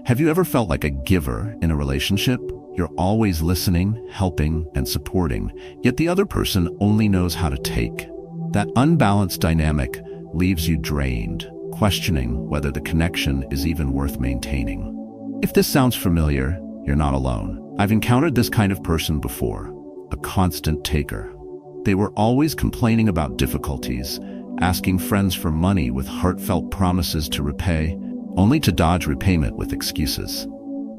Have you ever felt like a giver in a relationship? You're always listening, helping, and supporting, yet the other person only knows how to take. That unbalanced dynamic leaves you drained, questioning whether the connection is even worth maintaining. If this sounds familiar, you're not alone. I've encountered this kind of person before, a constant taker. They were always complaining about difficulties, asking friends for money with heartfelt promises to repay, only to dodge repayment with excuses.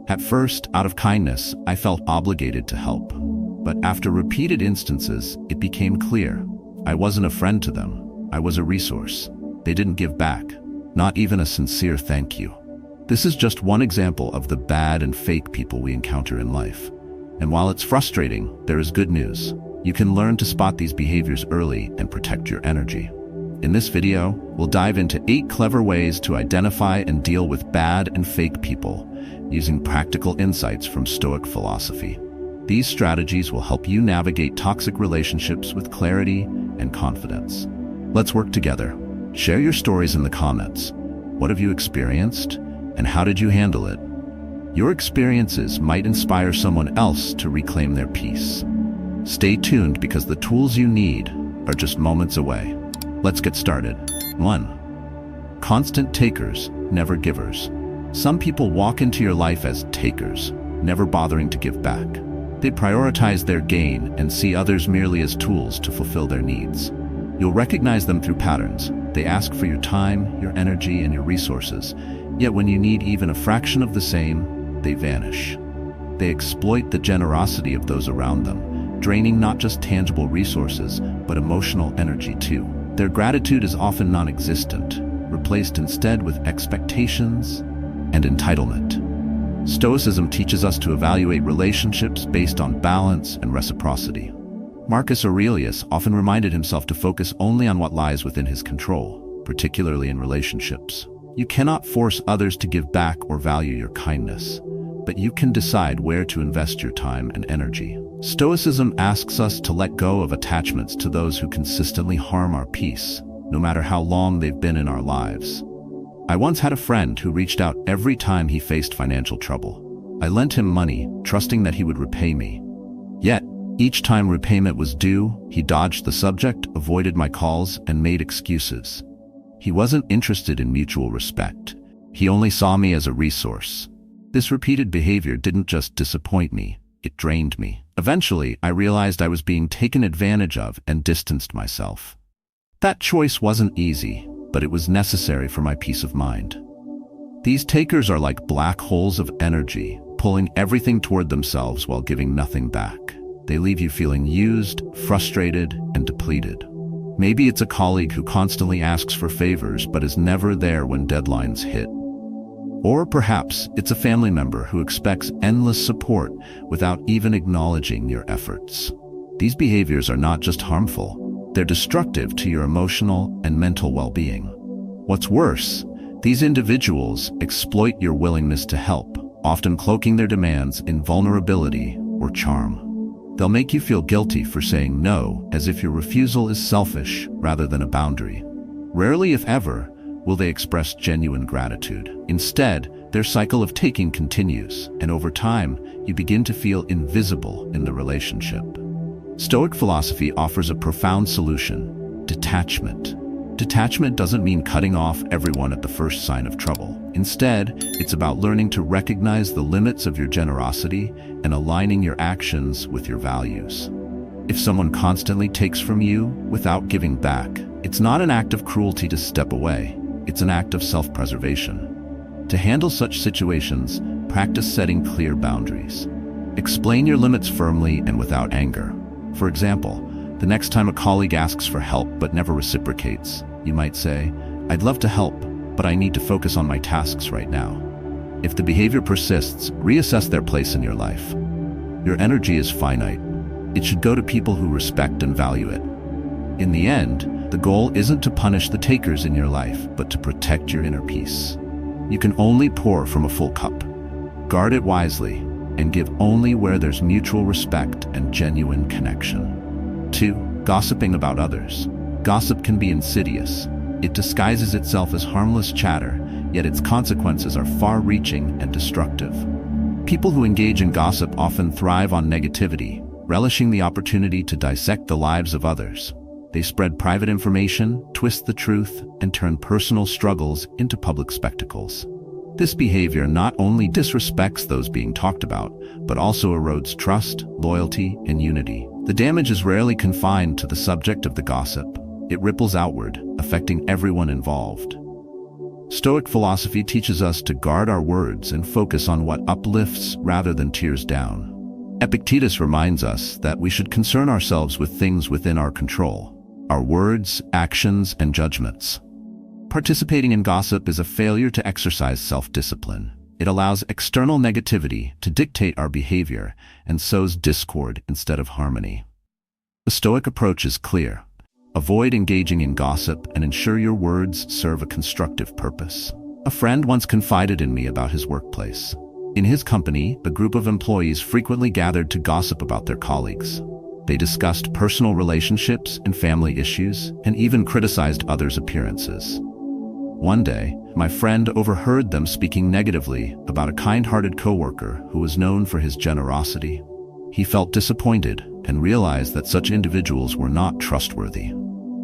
At first, out of kindness, I felt obligated to help. But after repeated instances, it became clear. I wasn't a friend to them. I was a resource. They didn't give back, not even a sincere thank you. This is just one example of the bad and fake people we encounter in life. And while it's frustrating, there is good news. You can learn to spot these behaviors early and protect your energy. In this video, we'll dive into 8 clever ways to identify and deal with bad and fake people, using practical insights from Stoic philosophy. These strategies will help you navigate toxic relationships with clarity and confidence. Let's work together. Share your stories in the comments. What have you experienced, and how did you handle it? Your experiences might inspire someone else to reclaim their peace. Stay tuned because the tools you need are just moments away. Let's get started. 1. Constant takers, never givers. Some people walk into your life as takers, never bothering to give back. They prioritize their gain and see others merely as tools to fulfill their needs. You'll recognize them through patterns. They ask for your time, your energy, and your resources. Yet when you need even a fraction of the same, they vanish. They exploit the generosity of those around them, draining not just tangible resources, but emotional energy too. Their gratitude is often non-existent, replaced instead with expectations and entitlement. Stoicism teaches us to evaluate relationships based on balance and reciprocity. Marcus Aurelius often reminded himself to focus only on what lies within his control, particularly in relationships. You cannot force others to give back or value your kindness, but you can decide where to invest your time and energy. Stoicism asks us to let go of attachments to those who consistently harm our peace, no matter how long they've been in our lives. I once had a friend who reached out every time he faced financial trouble. I lent him money, trusting that he would repay me. Yet, each time repayment was due, he dodged the subject, avoided my calls, and made excuses. He wasn't interested in mutual respect. He only saw me as a resource. This repeated behavior didn't just disappoint me, it drained me. Eventually, I realized I was being taken advantage of and distanced myself. That choice wasn't easy, but it was necessary for my peace of mind. These takers are like black holes of energy, pulling everything toward themselves while giving nothing back. They leave you feeling used, frustrated, and depleted. Maybe it's a colleague who constantly asks for favors but is never there when deadlines hit. Or perhaps it's a family member who expects endless support without even acknowledging your efforts. These behaviors are not just harmful, they're destructive to your emotional and mental well-being. What's worse, these individuals exploit your willingness to help, often cloaking their demands in vulnerability or charm. They'll make you feel guilty for saying no, as if your refusal is selfish rather than a boundary. Rarely, if ever, will they express genuine gratitude. Instead, their cycle of taking continues, and over time, you begin to feel invisible in the relationship. Stoic philosophy offers a profound solution: detachment. Detachment doesn't mean cutting off everyone at the first sign of trouble. Instead, it's about learning to recognize the limits of your generosity and aligning your actions with your values. If someone constantly takes from you without giving back, it's not an act of cruelty to step away. It's an act of self-preservation. To handle such situations, practice setting clear boundaries. Explain your limits firmly and without anger. For example, the next time a colleague asks for help but never reciprocates, you might say, "I'd love to help, but I need to focus on my tasks right now." If the behavior persists, reassess their place in your life. Your energy is finite. It should go to people who respect and value it. In the end, the goal isn't to punish the takers in your life, but to protect your inner peace. You can only pour from a full cup. Guard it wisely, and give only where there's mutual respect and genuine connection. 2. Gossiping about others. Gossip can be insidious. It disguises itself as harmless chatter, yet its consequences are far-reaching and destructive. People who engage in gossip often thrive on negativity, relishing the opportunity to dissect the lives of others. They spread private information, twist the truth, and turn personal struggles into public spectacles. This behavior not only disrespects those being talked about, but also erodes trust, loyalty, and unity. The damage is rarely confined to the subject of the gossip. It ripples outward, affecting everyone involved. Stoic philosophy teaches us to guard our words and focus on what uplifts rather than tears down. Epictetus reminds us that we should concern ourselves with things within our control: our words, actions, and judgments. Participating in gossip is a failure to exercise self-discipline. It allows external negativity to dictate our behavior and sows discord instead of harmony. The Stoic approach is clear. Avoid engaging in gossip and ensure your words serve a constructive purpose. A friend once confided in me about his workplace. In his company, a group of employees frequently gathered to gossip about their colleagues. They discussed personal relationships and family issues, and even criticized others' appearances. One day, my friend overheard them speaking negatively about a kind-hearted coworker who was known for his generosity. He felt disappointed and realized that such individuals were not trustworthy.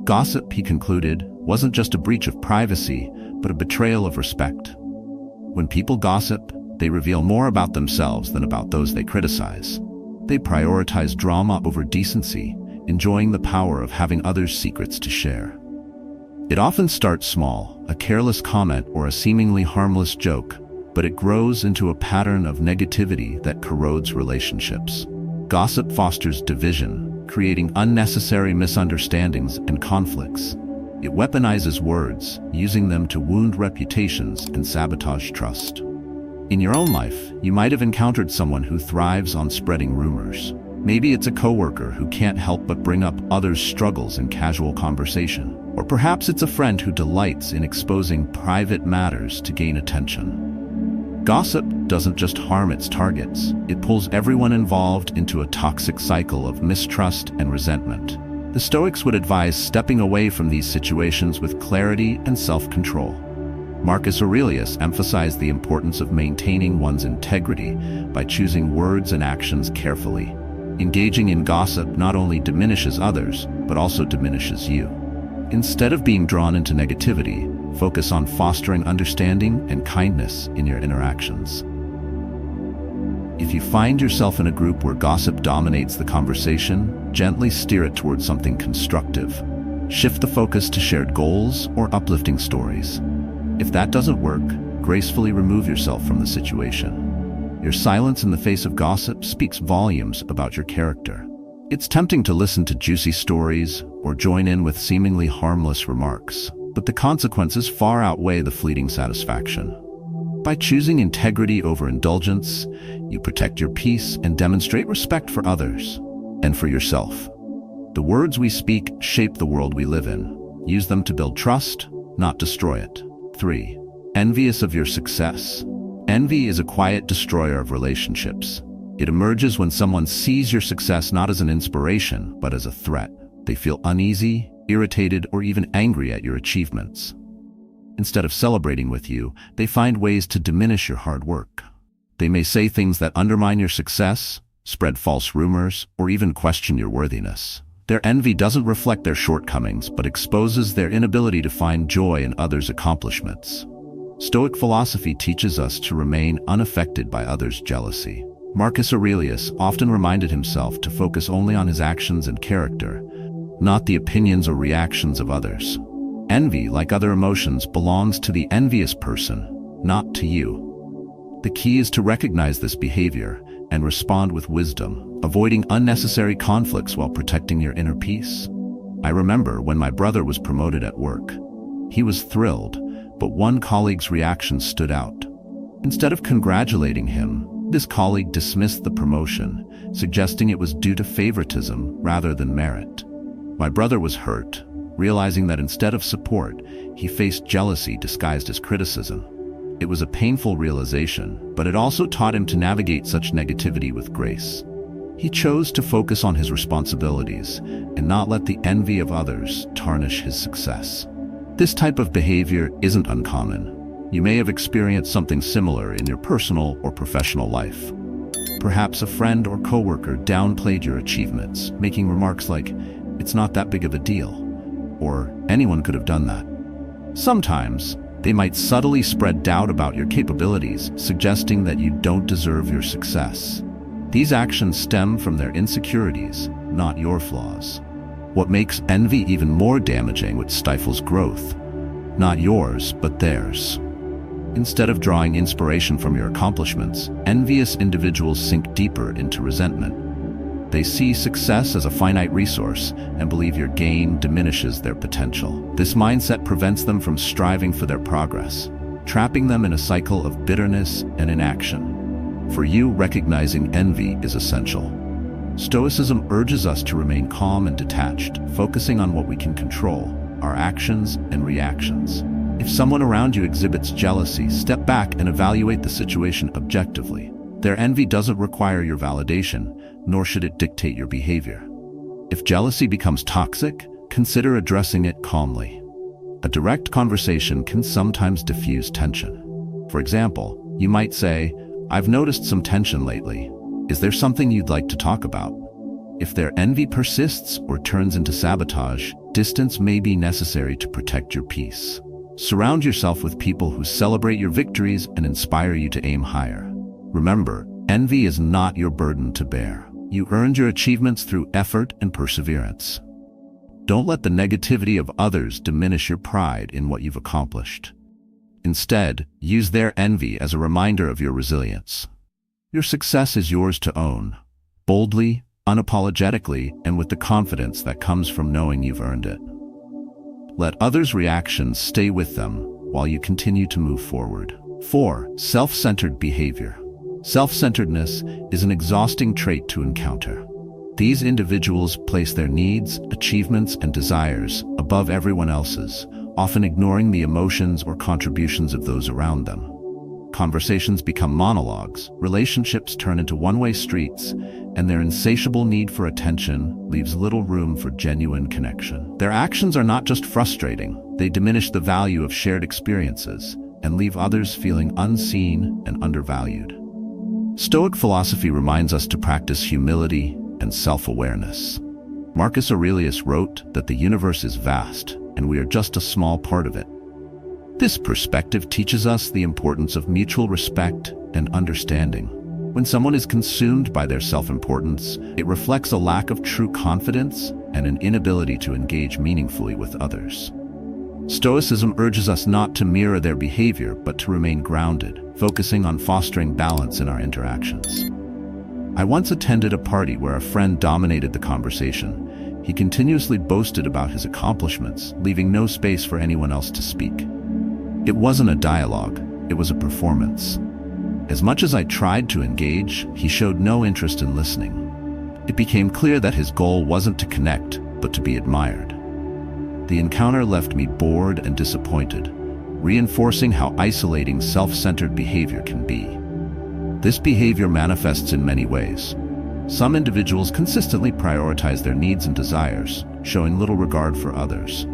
Gossip, he concluded, wasn't just a breach of privacy, but a betrayal of respect. When people gossip, they reveal more about themselves than about those they criticize. They prioritize drama over decency, enjoying the power of having others' secrets to share. It often starts small, a careless comment or a seemingly harmless joke, but it grows into a pattern of negativity that corrodes relationships. Gossip fosters division, creating unnecessary misunderstandings and conflicts. It weaponizes words, using them to wound reputations and sabotage trust. In your own life, you might have encountered someone who thrives on spreading rumors. Maybe it's a coworker who can't help but bring up others' struggles in casual conversation. Or perhaps it's a friend who delights in exposing private matters to gain attention. Gossip doesn't just harm its targets, it pulls everyone involved into a toxic cycle of mistrust and resentment. The Stoics would advise stepping away from these situations with clarity and self-control. Marcus Aurelius emphasized the importance of maintaining one's integrity by choosing words and actions carefully. Engaging in gossip not only diminishes others, but also diminishes you. Instead of being drawn into negativity, focus on fostering understanding and kindness in your interactions. If you find yourself in a group where gossip dominates the conversation, gently steer it towards something constructive. Shift the focus to shared goals or uplifting stories. If that doesn't work, gracefully remove yourself from the situation. Your silence in the face of gossip speaks volumes about your character. It's tempting to listen to juicy stories or join in with seemingly harmless remarks, but the consequences far outweigh the fleeting satisfaction. By choosing integrity over indulgence, you protect your peace and demonstrate respect for others and for yourself. The words we speak shape the world we live in. Use them to build trust, not destroy it. 3. Envious of your success. Envy is a quiet destroyer of relationships. It emerges when someone sees your success not as an inspiration, but as a threat. They feel uneasy, irritated, or even angry at your achievements. Instead of celebrating with you, they find ways to diminish your hard work. They may say things that undermine your success, spread false rumors, or even question your worthiness. Their envy doesn't reflect their shortcomings, but exposes their inability to find joy in others' accomplishments. Stoic philosophy teaches us to remain unaffected by others' jealousy. Marcus Aurelius often reminded himself to focus only on his actions and character, not the opinions or reactions of others. Envy, like other emotions, belongs to the envious person, not to you. The key is to recognize this behavior and respond with wisdom, avoiding unnecessary conflicts while protecting your inner peace. I remember when my brother was promoted at work. He was thrilled, but one colleague's reaction stood out. Instead of congratulating him, this colleague dismissed the promotion, suggesting it was due to favoritism rather than merit. My brother was hurt, realizing that instead of support, he faced jealousy disguised as criticism. It was a painful realization, but it also taught him to navigate such negativity with grace. He chose to focus on his responsibilities and not let the envy of others tarnish his success. This type of behavior isn't uncommon. You may have experienced something similar in your personal or professional life. Perhaps a friend or coworker downplayed your achievements, making remarks like, "It's not that big of a deal," or "Anyone could have done that." Sometimes, they might subtly spread doubt about your capabilities, suggesting that you don't deserve your success. These actions stem from their insecurities, not your flaws. What makes envy even more damaging, it stifles growth. Not yours, but theirs. Instead of drawing inspiration from your accomplishments, envious individuals sink deeper into resentment. They see success as a finite resource and believe your gain diminishes their potential. This mindset prevents them from striving for their progress, trapping them in a cycle of bitterness and inaction. For you, recognizing envy is essential. Stoicism urges us to remain calm and detached, focusing on what we can control, our actions and reactions. If someone around you exhibits jealousy, step back and evaluate the situation objectively. Their envy doesn't require your validation, nor should it dictate your behavior. If jealousy becomes toxic, consider addressing it calmly. A direct conversation can sometimes diffuse tension. For example, you might say, "I've noticed some tension lately. Is there something you'd like to talk about?" If their envy persists or turns into sabotage, distance may be necessary to protect your peace. Surround yourself with people who celebrate your victories and inspire you to aim higher. Remember, envy is not your burden to bear. You earned your achievements through effort and perseverance. Don't let the negativity of others diminish your pride in what you've accomplished. Instead, use their envy as a reminder of your resilience. Your success is yours to own, boldly, unapologetically, and with the confidence that comes from knowing you've earned it. Let others' reactions stay with them while you continue to move forward. 4. Self-centered behavior. Self-centeredness is an exhausting trait to encounter. These individuals place their needs, achievements, and desires above everyone else's, often ignoring the emotions or contributions of those around them. Conversations become monologues, relationships turn into one-way streets, and their insatiable need for attention leaves little room for genuine connection. Their actions are not just frustrating, they diminish the value of shared experiences and leave others feeling unseen and undervalued. Stoic philosophy reminds us to practice humility and self-awareness. Marcus Aurelius wrote that the universe is vast, and we are just a small part of it. This perspective teaches us the importance of mutual respect and understanding. When someone is consumed by their self-importance, it reflects a lack of true confidence and an inability to engage meaningfully with others. Stoicism urges us not to mirror their behavior, but to remain grounded, focusing on fostering balance in our interactions. I once attended a party where a friend dominated the conversation. He continuously boasted about his accomplishments, leaving no space for anyone else to speak. It wasn't a dialogue, it was a performance. As much as I tried to engage, he showed no interest in listening. It became clear that his goal wasn't to connect, but to be admired. The encounter left me bored and disappointed, reinforcing how isolating self-centered behavior can be. This behavior manifests in many ways. Some individuals consistently prioritize their needs and desires, showing little regard for others.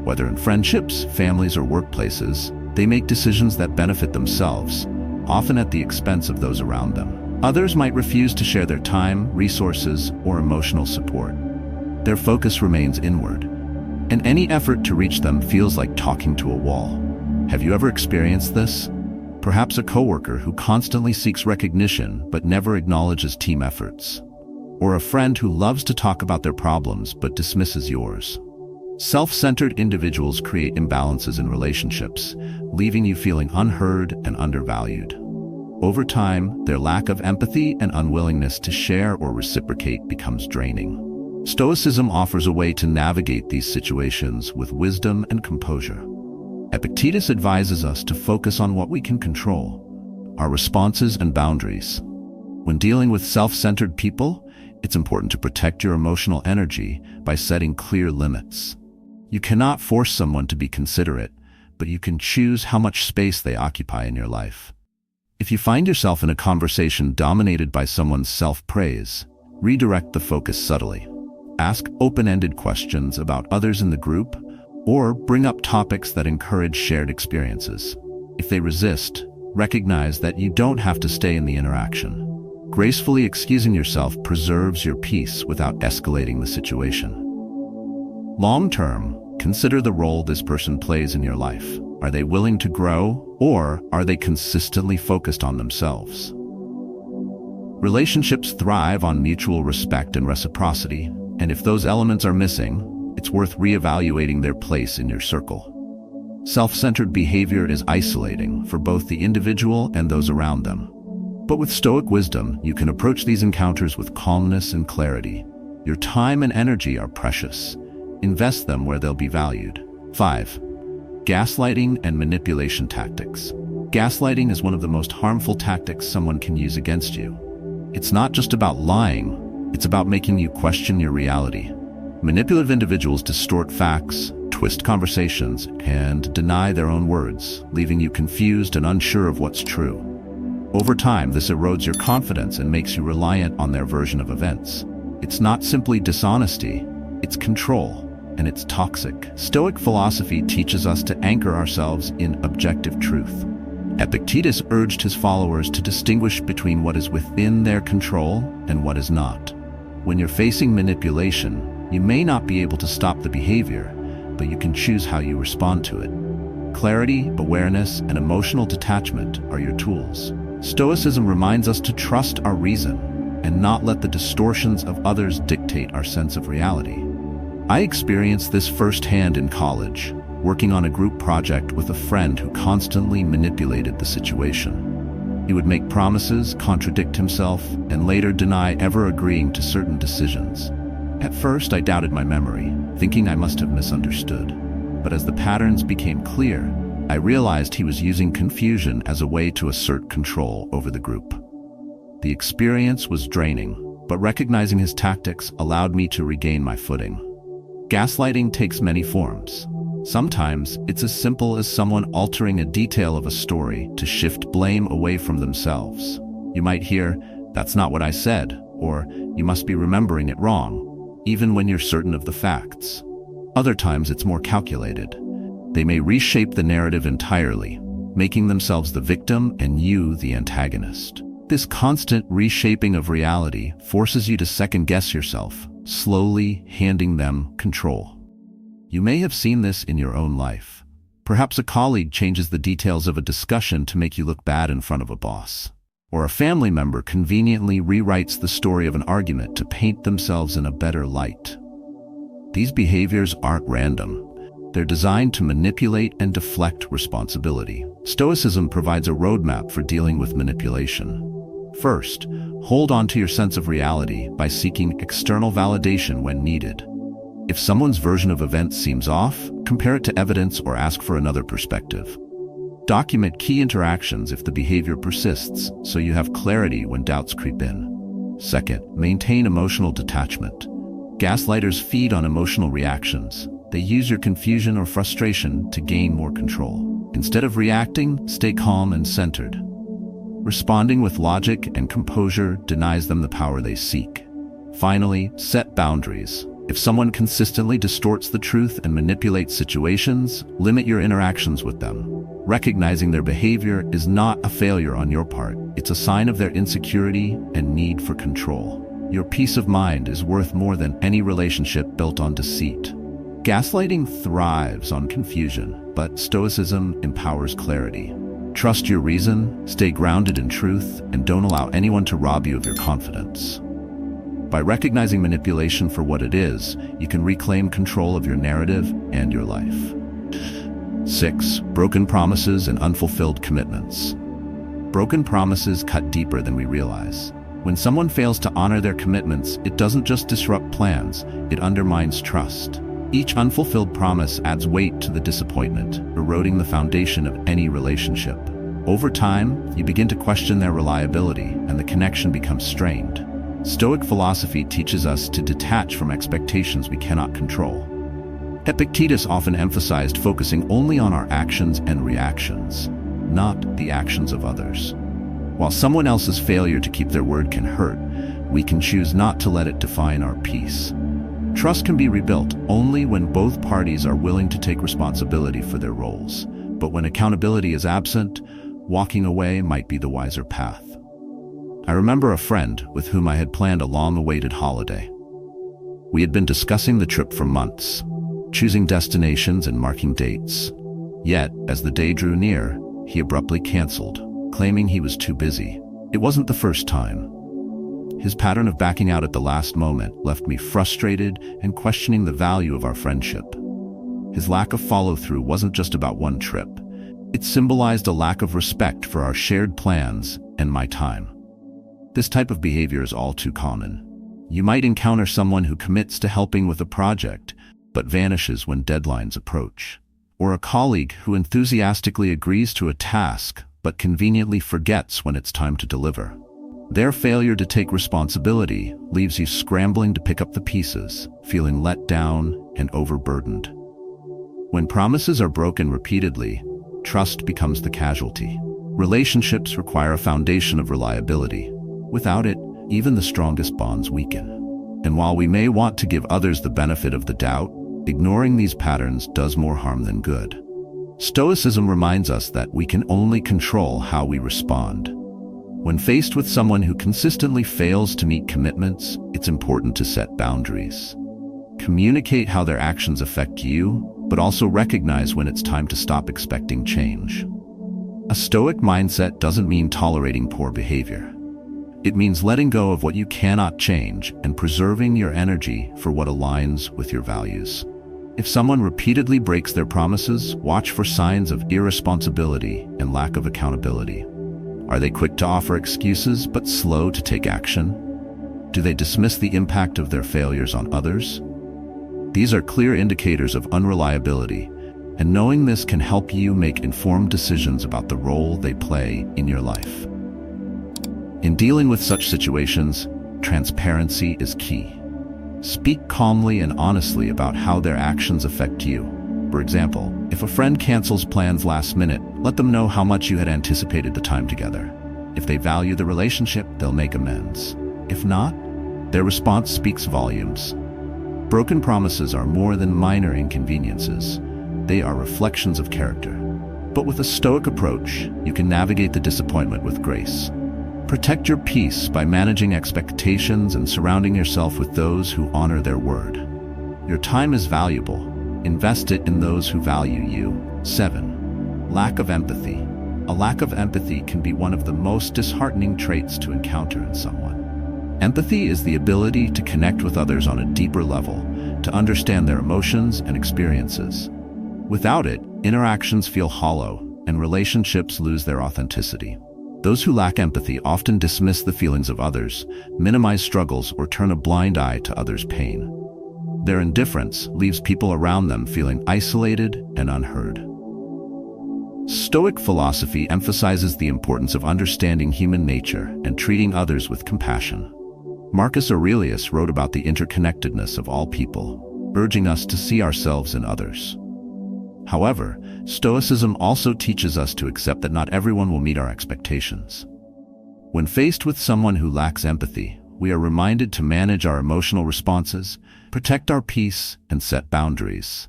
Whether in friendships, families, or workplaces, they make decisions that benefit themselves, often at the expense of those around them. Others might refuse to share their time, resources, or emotional support. Their focus remains inward, and any effort to reach them feels like talking to a wall. Have you ever experienced this? Perhaps a coworker who constantly seeks recognition but never acknowledges team efforts. Or a friend who loves to talk about their problems but dismisses yours. Self-centered individuals create imbalances in relationships, leaving you feeling unheard and undervalued. Over time, their lack of empathy and unwillingness to share or reciprocate becomes draining. Stoicism offers a way to navigate these situations with wisdom and composure. Epictetus advises us to focus on what we can control, our responses and boundaries. When dealing with self-centered people, it's important to protect your emotional energy by setting clear limits. You cannot force someone to be considerate, but you can choose how much space they occupy in your life. If you find yourself in a conversation dominated by someone's self-praise, redirect the focus subtly. Ask open-ended questions about others in the group, or bring up topics that encourage shared experiences. If they resist, recognize that you don't have to stay in the interaction. Gracefully excusing yourself preserves your peace without escalating the situation. Long-term, consider the role this person plays in your life. Are they willing to grow, or are they consistently focused on themselves? Relationships thrive on mutual respect and reciprocity, and if those elements are missing, it's worth reevaluating their place in your circle. Self-centered behavior is isolating for both the individual and those around them. But with Stoic wisdom, you can approach these encounters with calmness and clarity. Your time and energy are precious. Invest them where they'll be valued. 5. Gaslighting and manipulation tactics. Gaslighting is one of the most harmful tactics someone can use against you. It's not just about lying, it's about making you question your reality. Manipulative individuals distort facts, twist conversations, and deny their own words, leaving you confused and unsure of what's true. Over time, this erodes your confidence and makes you reliant on their version of events. It's not simply dishonesty, it's control, and it's toxic. Stoic philosophy teaches us to anchor ourselves in objective truth. Epictetus urged his followers to distinguish between what is within their control and what is not. When you're facing manipulation, you may not be able to stop the behavior, but you can choose how you respond to it. Clarity, awareness, and emotional detachment are your tools. Stoicism reminds us to trust our reason and not let the distortions of others dictate our sense of reality. I experienced this firsthand in college, working on a group project with a friend who constantly manipulated the situation. He would make promises, contradict himself, and later deny ever agreeing to certain decisions. At first, I doubted my memory, thinking I must have misunderstood. But as the patterns became clear, I realized he was using confusion as a way to assert control over the group. The experience was draining, but recognizing his tactics allowed me to regain my footing. Gaslighting takes many forms. Sometimes it's as simple as someone altering a detail of a story to shift blame away from themselves. You might hear, "That's not what I said," or "You must be remembering it wrong," even when you're certain of the facts. Other times it's more calculated. They may reshape the narrative entirely, making themselves the victim and you the antagonist. This constant reshaping of reality forces you to second-guess yourself, slowly handing them control. You may have seen this in your own life. Perhaps a colleague changes the details of a discussion to make you look bad in front of a boss. Or a family member conveniently rewrites the story of an argument to paint themselves in a better light. These behaviors aren't random. They're designed to manipulate and deflect responsibility. Stoicism provides a roadmap for dealing with manipulation. First, hold on to your sense of reality by seeking external validation when needed. If someone's version of events seems off, compare it to evidence or ask for another perspective. Document key interactions if the behavior persists, so you have clarity when doubts creep in. Second, maintain emotional detachment. Gaslighters feed on emotional reactions. They use your confusion or frustration to gain more control. Instead of reacting, stay calm and centered. Responding with logic and composure denies them the power they seek. Finally, set boundaries. If someone consistently distorts the truth and manipulates situations, limit your interactions with them. Recognizing their behavior is not a failure on your part. It's a sign of their insecurity and need for control. Your peace of mind is worth more than any relationship built on deceit. Gaslighting thrives on confusion, but Stoicism empowers clarity. Trust your reason, stay grounded in truth, and don't allow anyone to rob you of your confidence. By recognizing manipulation for what it is, you can reclaim control of your narrative and your life. 6. Broken promises and unfulfilled commitments. Broken promises cut deeper than we realize. When someone fails to honor their commitments, it doesn't just disrupt plans, it undermines trust. Each unfulfilled promise adds weight to the disappointment, eroding the foundation of any relationship. Over time, you begin to question their reliability, and the connection becomes strained. Stoic philosophy teaches us to detach from expectations we cannot control. Epictetus often emphasized focusing only on our actions and reactions, not the actions of others. While someone else's failure to keep their word can hurt, we can choose not to let it define our peace. Trust can be rebuilt only when both parties are willing to take responsibility for their roles. But when accountability is absent, walking away might be the wiser path. I remember a friend with whom I had planned a long-awaited holiday. We had been discussing the trip for months, choosing destinations and marking dates. Yet, as the day drew near, he abruptly canceled, claiming he was too busy. It wasn't the first time. His pattern of backing out at the last moment left me frustrated and questioning the value of our friendship. His lack of follow-through wasn't just about one trip. It symbolized a lack of respect for our shared plans and my time. This type of behavior is all too common. You might encounter someone who commits to helping with a project, but vanishes when deadlines approach. Or a colleague who enthusiastically agrees to a task, but conveniently forgets when it's time to deliver. Their failure to take responsibility leaves you scrambling to pick up the pieces, feeling let down and overburdened. When promises are broken repeatedly, trust becomes the casualty. Relationships require a foundation of reliability. Without it, even the strongest bonds weaken. And while we may want to give others the benefit of the doubt, ignoring these patterns does more harm than good. Stoicism reminds us that we can only control how we respond. When faced with someone who consistently fails to meet commitments, it's important to set boundaries. Communicate how their actions affect you, but also recognize when it's time to stop expecting change. A Stoic mindset doesn't mean tolerating poor behavior. It means letting go of what you cannot change and preserving your energy for what aligns with your values. If someone repeatedly breaks their promises, watch for signs of irresponsibility and lack of accountability. Are they quick to offer excuses but slow to take action? Do they dismiss the impact of their failures on others? These are clear indicators of unreliability, and knowing this can help you make informed decisions about the role they play in your life. In dealing with such situations, transparency is key. Speak calmly and honestly about how their actions affect you. For example, if a friend cancels plans last minute, let them know how much you had anticipated the time together. If they value the relationship, they'll make amends. If not, their response speaks volumes. Broken promises are more than minor inconveniences. They are reflections of character. But with a Stoic approach, you can navigate the disappointment with grace. Protect your peace by managing expectations and surrounding yourself with those who honor their word. Your time is valuable. Invest it in those who value you. 7. Lack of empathy. A lack of empathy can be one of the most disheartening traits to encounter in someone. Empathy is the ability to connect with others on a deeper level, to understand their emotions and experiences. Without it, interactions feel hollow and relationships lose their authenticity. Those who lack empathy often dismiss the feelings of others, minimize struggles, or turn a blind eye to others' pain. Their indifference leaves people around them feeling isolated and unheard. Stoic philosophy emphasizes the importance of understanding human nature and treating others with compassion. Marcus Aurelius wrote about the interconnectedness of all people, urging us to see ourselves in others. However, Stoicism also teaches us to accept that not everyone will meet our expectations. When faced with someone who lacks empathy, we are reminded to manage our emotional responses, protect our peace, and set boundaries.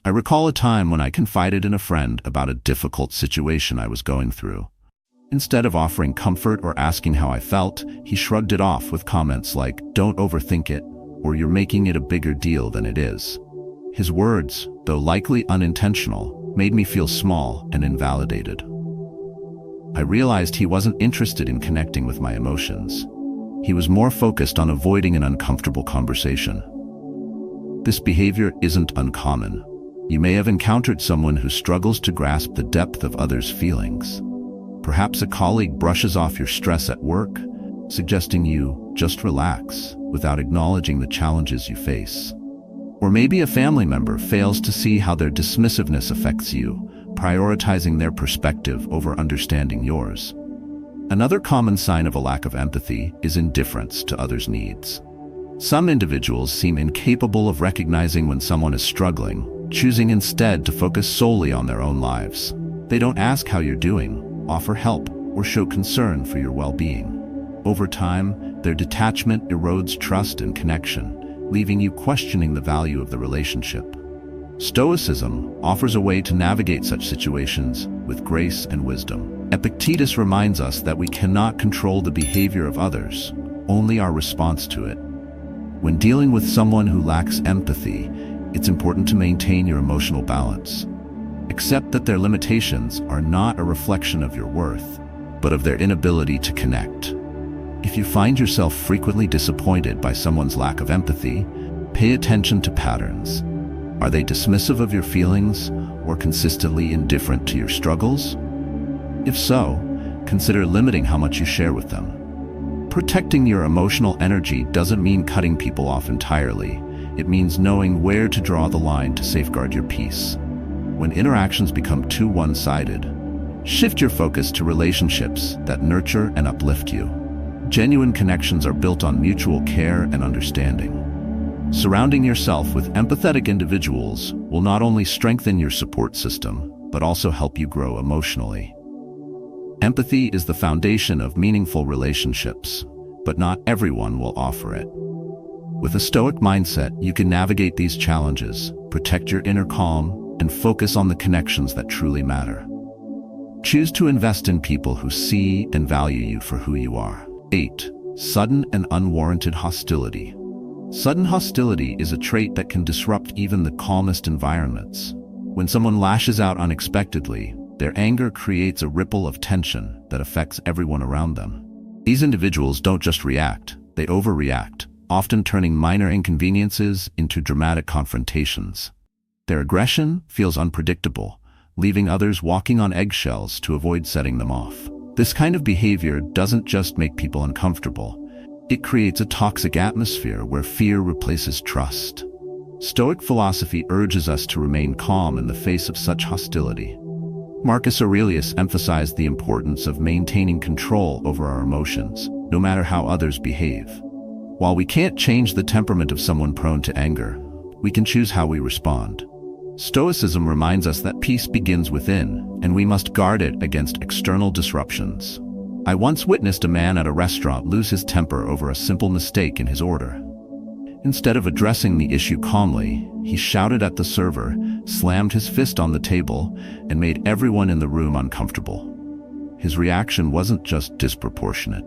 I recall a time when I confided in a friend about a difficult situation I was going through. Instead of offering comfort or asking how I felt, he shrugged it off with comments like, "Don't overthink it," or "You're making it a bigger deal than it is." His words, though likely unintentional, made me feel small and invalidated. I realized he wasn't interested in connecting with my emotions. He was more focused on avoiding an uncomfortable conversation. This behavior isn't uncommon. You may have encountered someone who struggles to grasp the depth of others' feelings. Perhaps a colleague brushes off your stress at work, suggesting you just relax without acknowledging the challenges you face. Or maybe a family member fails to see how their dismissiveness affects you, prioritizing their perspective over understanding yours. Another common sign of a lack of empathy is indifference to others' needs. Some individuals seem incapable of recognizing when someone is struggling, choosing instead to focus solely on their own lives. They don't ask how you're doing, offer help, or show concern for your well-being. Over time, their detachment erodes trust and connection, leaving you questioning the value of the relationship. Stoicism offers a way to navigate such situations with grace and wisdom. Epictetus reminds us that we cannot control the behavior of others, only our response to it. When dealing with someone who lacks empathy, it's important to maintain your emotional balance. Accept that their limitations are not a reflection of your worth, but of their inability to connect. If you find yourself frequently disappointed by someone's lack of empathy, pay attention to patterns. Are they dismissive of your feelings or consistently indifferent to your struggles? If so, consider limiting how much you share with them. Protecting your emotional energy doesn't mean cutting people off entirely. It means knowing where to draw the line to safeguard your peace. When interactions become too one-sided, shift your focus to relationships that nurture and uplift you. Genuine connections are built on mutual care and understanding. Surrounding yourself with empathetic individuals will not only strengthen your support system, but also help you grow emotionally. Empathy is the foundation of meaningful relationships, but not everyone will offer it. With a Stoic mindset, you can navigate these challenges, protect your inner calm, and focus on the connections that truly matter. Choose to invest in people who see and value you for who you are. 8. Sudden and unwarranted hostility. Sudden hostility is a trait that can disrupt even the calmest environments. When someone lashes out unexpectedly, their anger creates a ripple of tension that affects everyone around them. These individuals don't just react, they overreact, often turning minor inconveniences into dramatic confrontations. Their aggression feels unpredictable, leaving others walking on eggshells to avoid setting them off. This kind of behavior doesn't just make people uncomfortable. It creates a toxic atmosphere where fear replaces trust. Stoic philosophy urges us to remain calm in the face of such hostility. Marcus Aurelius emphasized the importance of maintaining control over our emotions, no matter how others behave. While we can't change the temperament of someone prone to anger, we can choose how we respond. Stoicism reminds us that peace begins within, and we must guard it against external disruptions. I once witnessed a man at a restaurant lose his temper over a simple mistake in his order. Instead of addressing the issue calmly, he shouted at the server, slammed his fist on the table, and made everyone in the room uncomfortable. His reaction wasn't just disproportionate,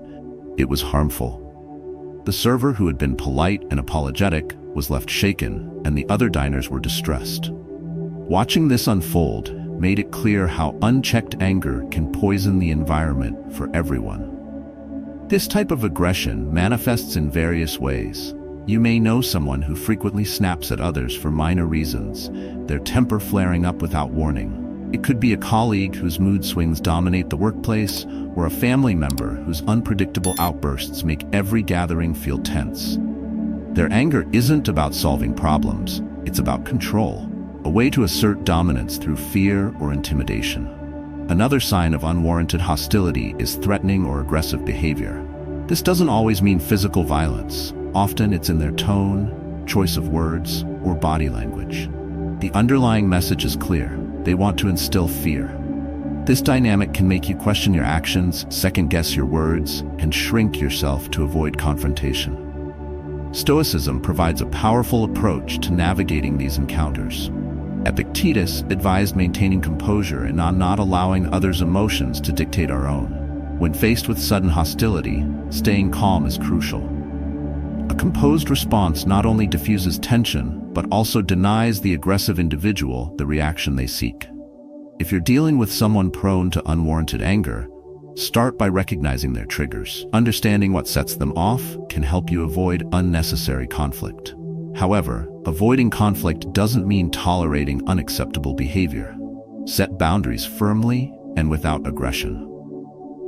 it was harmful. The server, who had been polite and apologetic, was left shaken, and the other diners were distressed. Watching this unfold made it clear how unchecked anger can poison the environment for everyone. This type of aggression manifests in various ways. You may know someone who frequently snaps at others for minor reasons, their temper flaring up without warning. It could be a colleague whose mood swings dominate the workplace, or a family member whose unpredictable outbursts make every gathering feel tense. Their anger isn't about solving problems, it's about control. A way to assert dominance through fear or intimidation. Another sign of unwarranted hostility is threatening or aggressive behavior. This doesn't always mean physical violence. Often it's in their tone, choice of words, or body language. The underlying message is clear. They want to instill fear. This dynamic can make you question your actions, second-guess your words, and shrink yourself to avoid confrontation. Stoicism provides a powerful approach to navigating these encounters. Epictetus advised maintaining composure and not allowing others' emotions to dictate our own. When faced with sudden hostility, staying calm is crucial. A composed response not only diffuses tension, but also denies the aggressive individual the reaction they seek. If you're dealing with someone prone to unwarranted anger, start by recognizing their triggers. Understanding what sets them off can help you avoid unnecessary conflict. However, avoiding conflict doesn't mean tolerating unacceptable behavior. Set boundaries firmly and without aggression.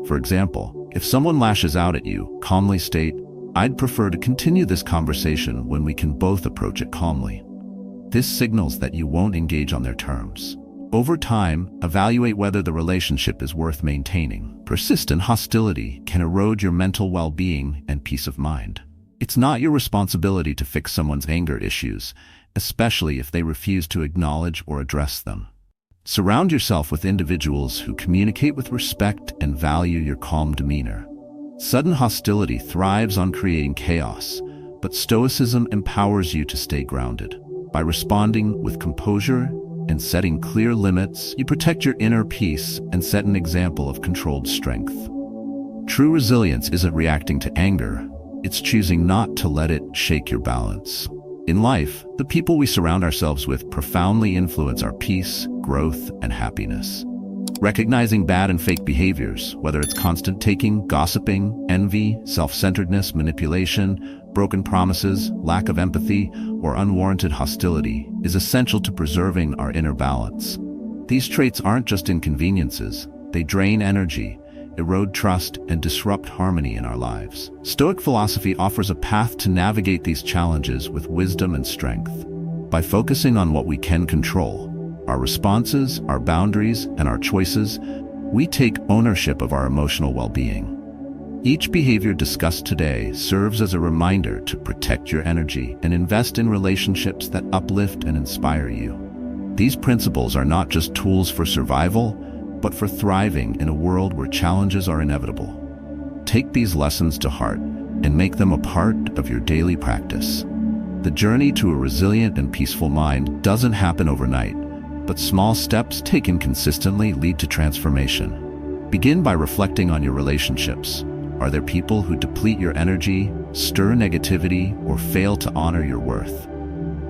For example, if someone lashes out at you, calmly state, "I'd prefer to continue this conversation when we can both approach it calmly." This signals that you won't engage on their terms. Over time, evaluate whether the relationship is worth maintaining. Persistent hostility can erode your mental well-being and peace of mind. It's not your responsibility to fix someone's anger issues, especially if they refuse to acknowledge or address them. Surround yourself with individuals who communicate with respect and value your calm demeanor. Sudden hostility thrives on creating chaos, but Stoicism empowers you to stay grounded. By responding with composure and setting clear limits, you protect your inner peace and set an example of controlled strength. True resilience isn't reacting to anger, it's choosing not to let it shake your balance. In life, the people we surround ourselves with profoundly influence our peace, growth, and happiness. Recognizing bad and fake behaviors, whether it's constant taking, gossiping, envy, self-centeredness, manipulation, broken promises, lack of empathy, or unwarranted hostility, is essential to preserving our inner balance. These traits aren't just inconveniences, they drain energy, erode trust, and disrupt harmony in our lives. Stoic philosophy offers a path to navigate these challenges with wisdom and strength. By focusing on what we can control, our responses, our boundaries, and our choices, we take ownership of our emotional well-being. Each behavior discussed today serves as a reminder to protect your energy and invest in relationships that uplift and inspire you. These principles are not just tools for survival, but for thriving in a world where challenges are inevitable. Take these lessons to heart and make them a part of your daily practice. The journey to a resilient and peaceful mind doesn't happen overnight, but small steps taken consistently lead to transformation. Begin by reflecting on your relationships. Are there people who deplete your energy, stir negativity, or fail to honor your worth?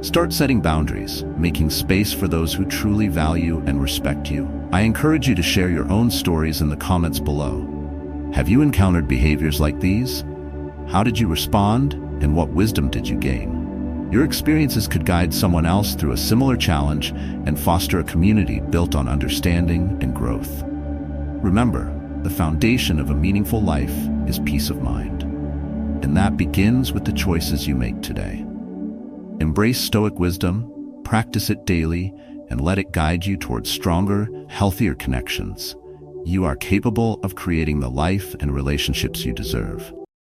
Start setting boundaries, making space for those who truly value and respect you. I encourage you to share your own stories in the comments below. Have you encountered behaviors like these? How did you respond, and what wisdom did you gain? Your experiences could guide someone else through a similar challenge and foster a community built on understanding and growth. Remember, the foundation of a meaningful life is peace of mind, and that begins with the choices you make today. Embrace Stoic wisdom, practice it daily, and let it guide you towards stronger, healthier connections. You are capable of creating the life and relationships you deserve.